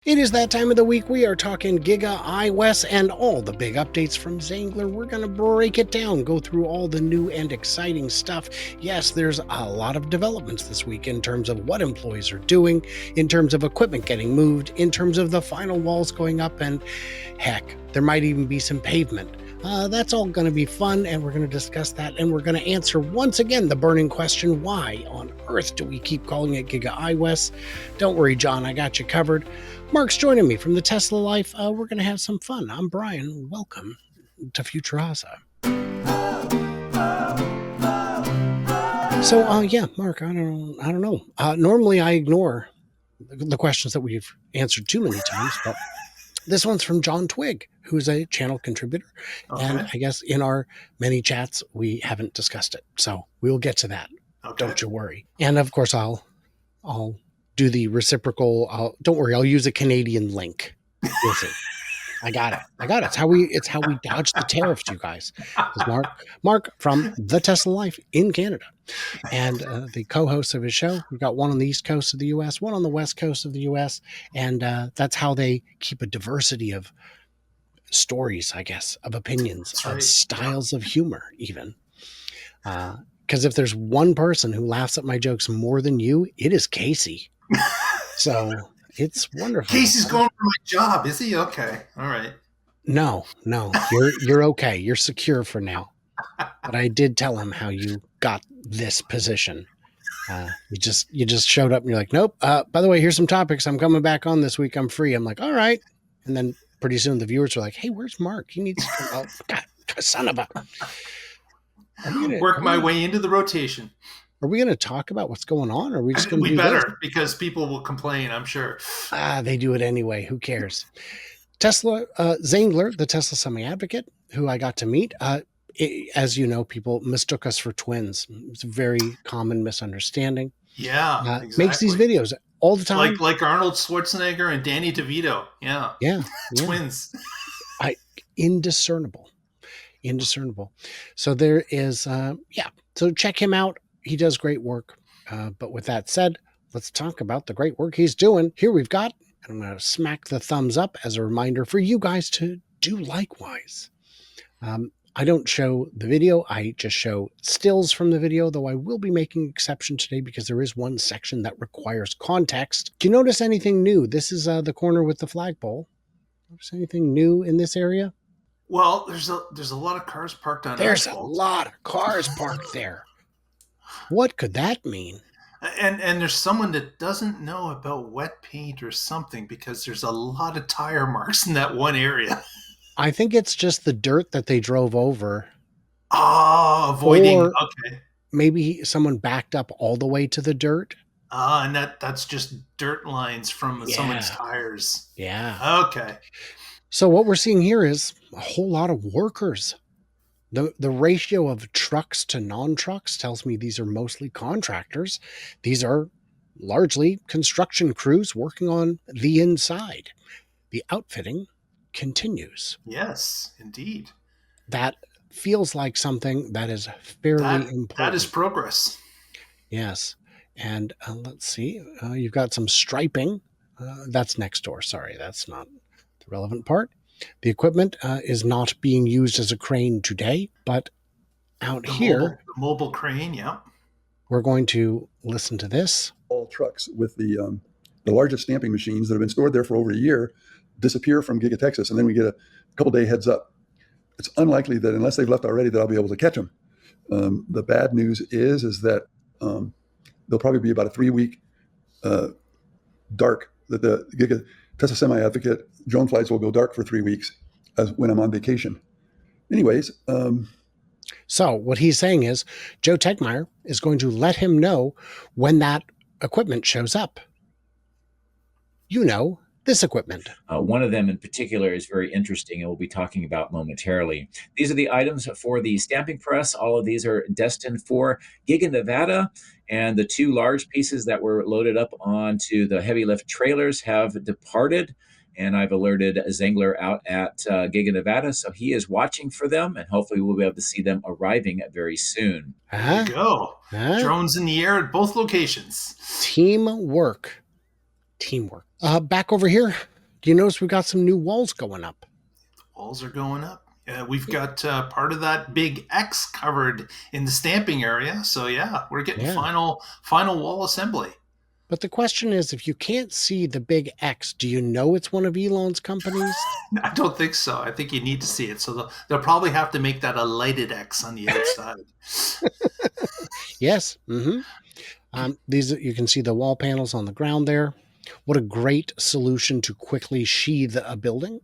It is that time of the week. We are talking Giga, iOS, and all the big updates from Zangler. We're going to break it down, go through all the new and exciting stuff. Yes, there's a lot of developments this week in terms of what employees are doing, in terms of equipment getting moved, in terms of the final walls going up, and heck, there might even be some pavement. That's all going to be fun, and we're going to discuss that, and we're going to answer once again the burning question, why on earth do we keep calling it Giga iOS? Don't worry, John, I got you covered. Mark's joining me from the Tesla Life. We're going to have some fun. I'm Brian. Welcome to Futuraza. So, yeah, Mark, I don't know. Normally, I ignore the questions that we've answered too many times, but this one's from John Twigg, who's a channel contributor. Okay. And I guess in our many chats, we haven't discussed it. So we'll get to that. Okay. Don't you worry. And of course, I'll do the reciprocal. Don't worry, I'll use a Canadian link. You'll see. I got it. It's how we dodge the tariffs, you guys. Mark from the Tesla Life in Canada, and the co-host of his show. We've got one on the East Coast of the U.S., one on the West Coast of the U.S., and that's how they keep a diversity of stories, I guess, of opinions, That's of right. styles of humor, even. Because if there's one person who laughs at my jokes more than you, it is Casey. So it's wonderful. Casey's going for my job, is he? Okay. All right. No, you're okay. You're secure for now. But I did tell him how you got this position. You just showed up and you're like, nope. By the way, here's some topics. I'm coming back on this week. I'm free. I'm like, all right. And then pretty soon the viewers are like, hey, where's Mark? He needs to come out. God, son of a. Work my way into the rotation. Are we going to talk about what's going on? Or are we just going to We better, because people will complain, I'm sure. They do it anyway. Who cares? Tesla, Zangler, the Tesla semi-advocate, who I got to meet, as you know, people mistook us for twins. It's a very common misunderstanding. Yeah, exactly. Makes these videos all the time. Like Arnold Schwarzenegger and Danny DeVito. Yeah. Twins. Indiscernible. So there is, so check him out. He does great work. But with that said, let's talk about the great work he's doing. Here we've got, and I'm going to smack the thumbs up as a reminder for you guys to do likewise. I don't show the video. I just show stills from the video, though I will be making an exception today because there is one section that requires context. Do you notice anything new? This is the corner with the flagpole. Notice anything new in this area? Well, there's a lot of cars parked on There's asphalt. a lot of cars parked there. What could that mean? And there's someone that doesn't know about wet paint or something, because there's a lot of tire marks in that one area. I think it's just the dirt that they drove over. Avoiding. Or okay. Maybe someone backed up all the way to the dirt. And that's just dirt lines from someone's tires. Yeah. Okay. So what we're seeing here is a whole lot of workers. The ratio of trucks to non-trucks tells me these are mostly contractors. These are largely construction crews working on the inside. The outfitting continues. Yes, indeed. That feels like something that is fairly important. That is progress. Yes. And let's see. You've got some striping. That's next door. Sorry, that's not the relevant part. The equipment is not being used as a crane today, but out here, the mobile crane, yeah. We're going to listen to this. All trucks with the largest stamping machines that have been stored there for over a year disappear from Giga Texas, and then we get a couple day heads up. It's unlikely that unless they've left already that I'll be able to catch them. The bad news is that there'll probably be about a 3-week dark that the Giga Tesla semi-advocate drone flights will go dark for 3 weeks when I'm on vacation. Anyways. So what he's saying is Joe Tegmeyer is going to let him know when that equipment shows up. You know, this equipment. One of them in particular is very interesting and we'll be talking about momentarily. These are the items for the stamping press. All of these are destined for Giga Nevada, and the 2 large pieces that were loaded up onto the heavy lift trailers have departed. And I've alerted Zangler out at Giga Nevada, so he is watching for them, and hopefully we'll be able to see them arriving very soon. There you go. Drones in the air at both locations. Teamwork. Teamwork. Back over here, do you notice we've got some new walls going up? Walls are going up. We've got part of that big X covered in the stamping area. So yeah, we're getting Yeah. final wall assembly. But the question is, if you can't see the big X, do you know it's one of Elon's companies? I don't think so. I think you need to see it. So they'll probably have to make that a lighted X on the outside. Yes. These you can see the wall panels on the ground there. What a great solution to quickly sheathe a building.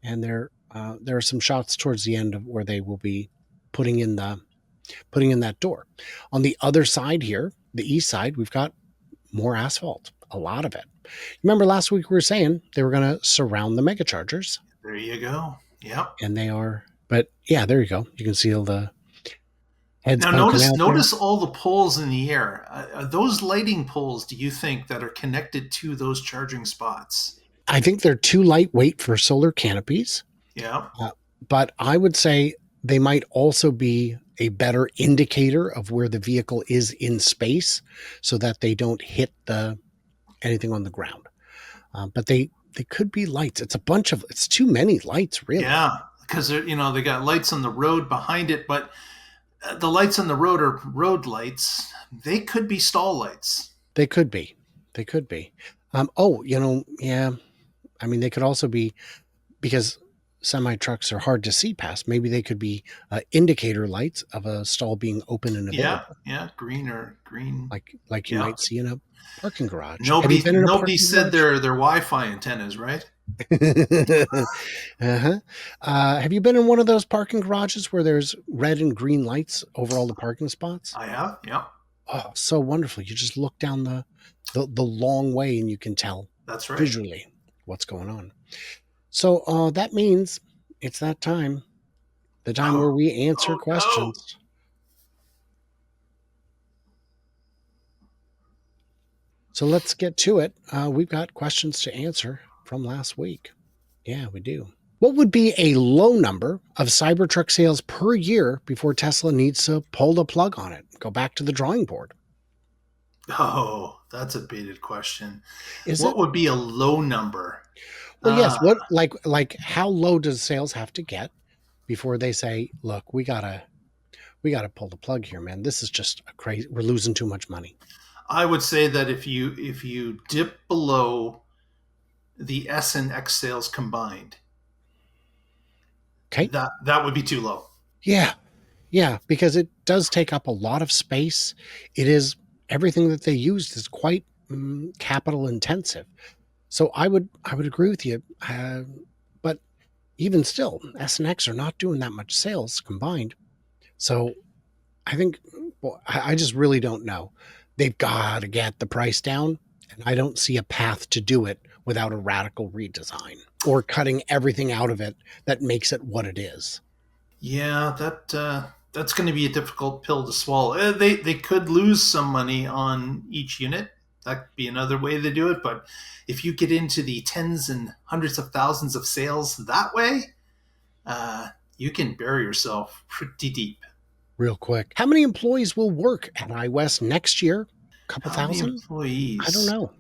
And there are some shots towards the end of where they will be putting in that door. On the other side here, the east side, we've got more asphalt, a lot of it. Remember last week we were saying they were going to surround the mega chargers, There you go. Yep. and they are. But yeah, there you go. You can see all the heads Now poking out there. notice all the poles in the air. Are those lighting poles, do you think, that are connected to those charging spots? I think they're too lightweight for solar canopies, Yeah. but I would say they might also be a better indicator of where the vehicle is in space, so that they don't hit anything on the ground. But they could be lights. It's too many lights, really. Yeah, because they got lights on the road behind it, but the lights on the road are road lights. They could be stall lights. They could be. They could be. Yeah. I mean, they could also be, because semi trucks are hard to see past. Maybe they could be indicator lights of a stall being open and available. Yeah, green. Like you Yeah. might see in a parking garage. Have you been in a Nobody parking said garage? their Wi-Fi antennas, right? Uh-huh. Have you been in one of those parking garages where there's red and green lights over all the parking spots? I have. Yeah, Oh, so wonderful. You just look down the long way and you can tell that's right. visually what's going on. So that means it's that time, the time where we answer Oh, no. questions. So let's get to it. We've got questions to answer from last week. Yeah, we do. What would be a low number of Cybertruck sales per year before Tesla needs to pull the plug on it? Go back to the drawing board. Oh, that's a baited question. Is What it? would be a low number? Well, yes. Uh, What like how low does sales have to get before they say, "Look, we gotta pull the plug here, man. This is just a crazy. We're losing too much money." I would say that if you dip below the S and X sales combined, Okay. that would be too low. Yeah. Yeah, because it does take up a lot of space. It is everything that they used is quite capital intensive. So I would agree with you. But even still, S and X are not doing that much sales combined. So I think, well, I just really don't know. They've got to get the price down, and I don't see a path to do it without a radical redesign or cutting everything out of it that makes it what it is. Yeah, that's going to be a difficult pill to swallow. They could lose some money on each unit. That could be another way they do it. But if you get into the tens and hundreds of thousands of sales that way, you can bury yourself pretty deep. Real quick, how many employees will work at iWest next year? A couple How many thousand? I don't employees? know.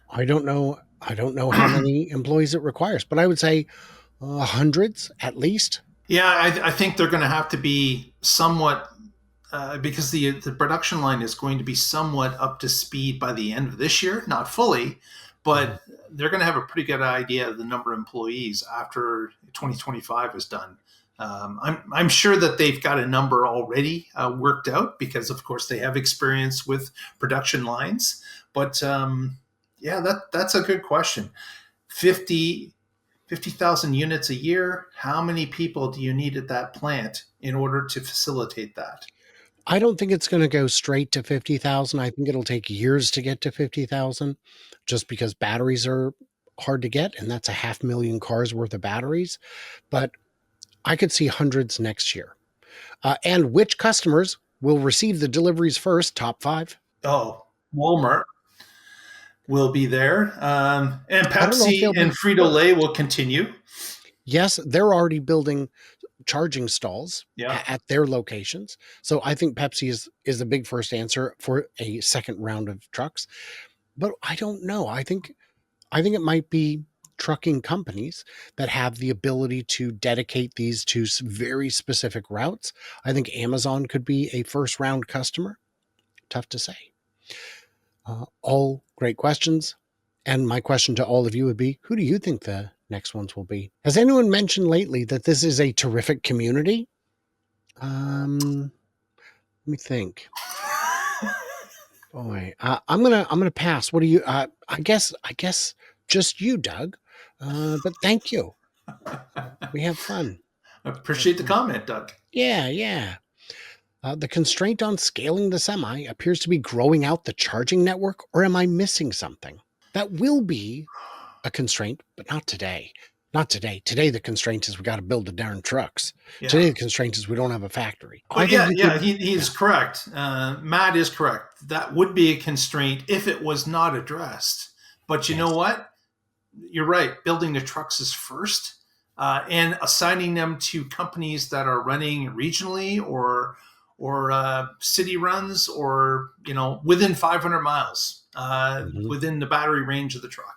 I don't know. I don't know how many employees it requires, but I would say hundreds at least. Yeah, I think they're going to have to be somewhat because the production line is going to be somewhat up to speed by the end of this year, not fully, but they're going to have a pretty good idea of the number of employees after 2025 is done. I'm sure that they've got a number already worked out because, of course, they have experience with production lines. But yeah, that's a good question. 50,000 units a year. How many people do you need at that plant in order to facilitate that? I don't think it's going to go straight to 50,000. I think it'll take years to get to 50,000 just because batteries are hard to get. And that's a 500,000 cars worth of batteries. But I could see hundreds next year. And which customers will receive the deliveries first? Top five. Oh, Walmart will be there, and I don't know if Pepsi they'll and be Frito Lay first. will continue. Yes, they're already building charging stalls Yeah, at their locations. So I think Pepsi is a big first answer for a second round of trucks. but I don't know. I think it might be trucking companies that have the ability to dedicate these to very specific routes. I think Amazon could be a first round customer. Tough to say. All great questions. And my question to all of you would be, who do you think the next ones will be? Has anyone mentioned lately that this is a terrific community? Let me think. Boy, I'm gonna pass. What do you? I guess just you, Doug. But thank you. We have fun. Appreciate the comment, Doug. Yeah, yeah. The constraint on scaling the semi appears to be growing out the charging network, or am I missing something? That will be a constraint, but not today. Not today. Today, the constraint is we got to build the darn trucks. Yeah. Today, the constraint is we don't have a factory. But he's correct. Matt is correct. That would be a constraint if it was not addressed. But you know what? You're right. Building the trucks is first, and assigning them to companies that are running regionally or city runs, or within 500 miles, within the battery range of the truck.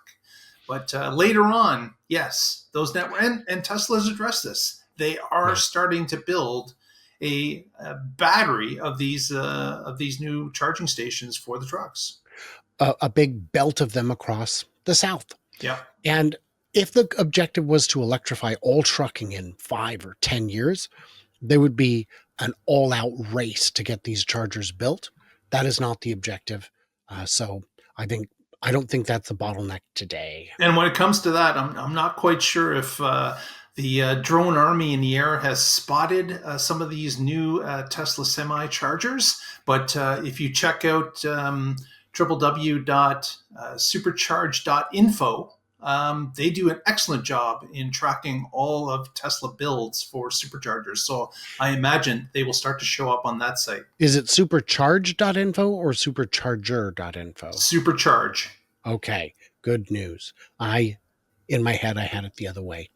But later on, yes, those network and Tesla's addressed this. They are starting to build a battery of these new charging stations for the trucks. A big belt of them across the South. Yeah. And if the objective was to electrify all trucking in 5 or 10 years, there would be an all-out race to get these chargers built. That is not the objective. So I don't think that's the bottleneck today. And when it comes to that, I'm not quite sure if the drone army in the air has spotted some of these new Tesla semi chargers. But if you check out www.supercharge.info, they do an excellent job in tracking all of Tesla builds for superchargers. So I imagine they will start to show up on that site. Is it supercharge.info or supercharger.info? Supercharge. Okay, good news. In my head, I had it the other way.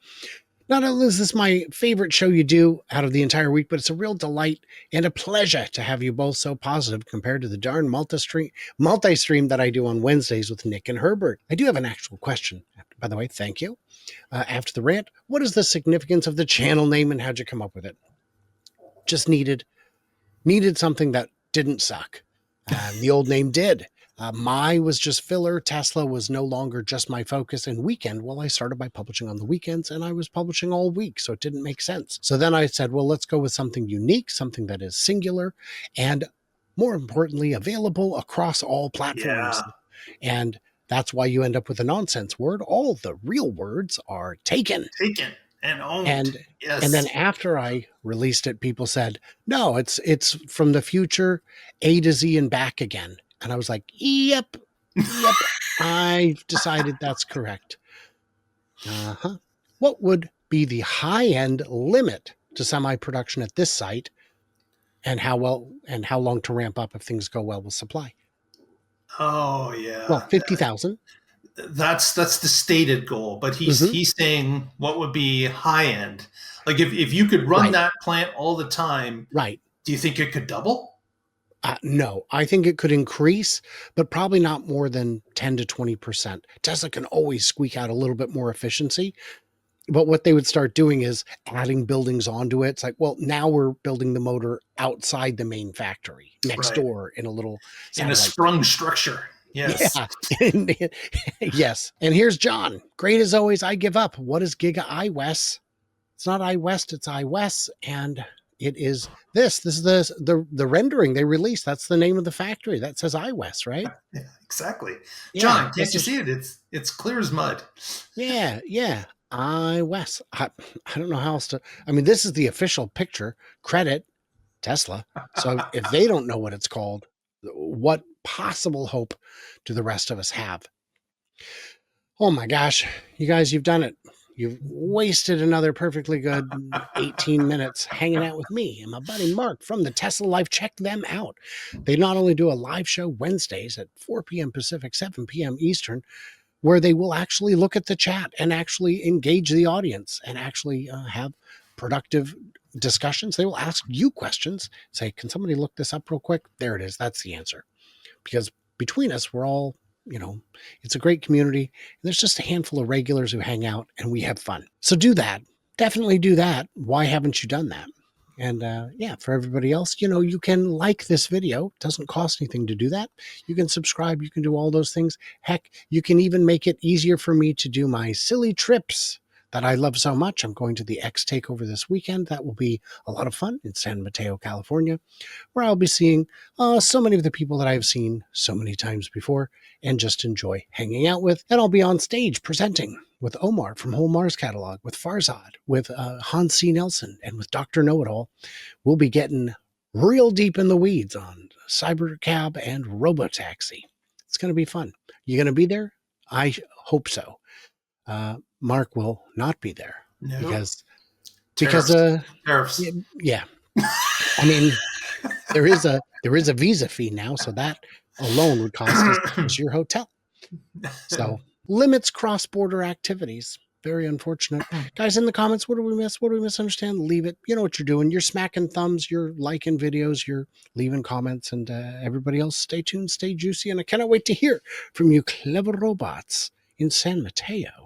Not only is this my favorite show you do out of the entire week, but it's a real delight and a pleasure to have you both so positive compared to the darn multi-stream that I do on Wednesdays with Nick and Herbert. I do have an actual question, by the way. Thank you. After the rant, what is the significance of the channel name and how'd you come up with it? Just needed something that didn't suck. The old name did. My was just filler. Tesla was no longer just my focus and weekend. Well, I started by publishing on the weekends and I was publishing all week, so it didn't make sense. So then I said, well, let's go with something unique, something that is singular and more importantly, available across all platforms. Yeah. And that's why you end up with a nonsense word. All the real words are taken. Taken and owned. And then after I released it, people said, no, it's from the future, A to Z and back again. And I was like, yep, I've decided that's correct. What would be the high-end limit to semi-production at this site, and how long to ramp up if things go well with supply? Oh yeah. Well, 50,000. That's the stated goal, but he's saying what would be high end. Like if you could run that plant all the time, right? Do you think it could double? No, I think it could increase, but probably not more than 10 to 20%. Tesla can always squeak out a little bit more efficiency. But what they would start doing is adding buildings onto it. It's like, well, now we're building the motor outside the main factory next door in a little in a sprung structure. Yes. Yeah. Yes. And here's John. Great as always. I give up. What is Giga iWest? It's not iWest, it's iWest. And it is this. This is the rendering they released. That's the name of the factory. That says iWest, right? Yeah, exactly. John, can't you see it? It's clear as mud. Yeah, yeah. iWest. I don't know how else to. I mean, this is the official picture. Credit Tesla. So if they don't know what it's called, what possible hope do the rest of us have? Oh my gosh, you guys, you've done it. You've wasted another perfectly good 18 minutes hanging out with me and my buddy Mark from the Tesla Life. Check them out. They not only do a live show Wednesdays at 4 p.m. Pacific, 7 p.m. Eastern, where they will actually look at the chat and actually engage the audience and actually have productive discussions. They will ask you questions, say, can somebody look this up real quick? There it is. That's the answer. Because between us, we're all It's a great community. There's just a handful of regulars who hang out and we have fun. So do that. Definitely do that. Why haven't you done that? And for everybody else, you can like this video. It doesn't cost anything to do that. You can subscribe. You can do all those things. Heck, you can even make it easier for me to do my silly trips that I love so much. I'm going to the X Takeover this weekend. That will be a lot of fun in San Mateo, California, where I'll be seeing so many of the people that I've seen so many times before and just enjoy hanging out with. And I'll be on stage presenting with Omar from Whole Mars Catalog, with Farzad, with Hans C. Nelson, and with Dr. Know-It-All. We'll be getting real deep in the weeds on cybercab and robotaxi. It's going to be fun. You going to be there? I hope so. Mark will not be there because tariffs. Yeah. I mean, there is a visa fee now, so that alone would cost us your hotel. So limits cross-border activities. Very unfortunate. Guys, in the comments, what do we miss? What do we misunderstand? Leave it. You know what you're doing. You're smacking thumbs. You're liking videos. You're leaving comments. And everybody else, stay tuned, stay juicy. And I cannot wait to hear from you clever robots in San Mateo.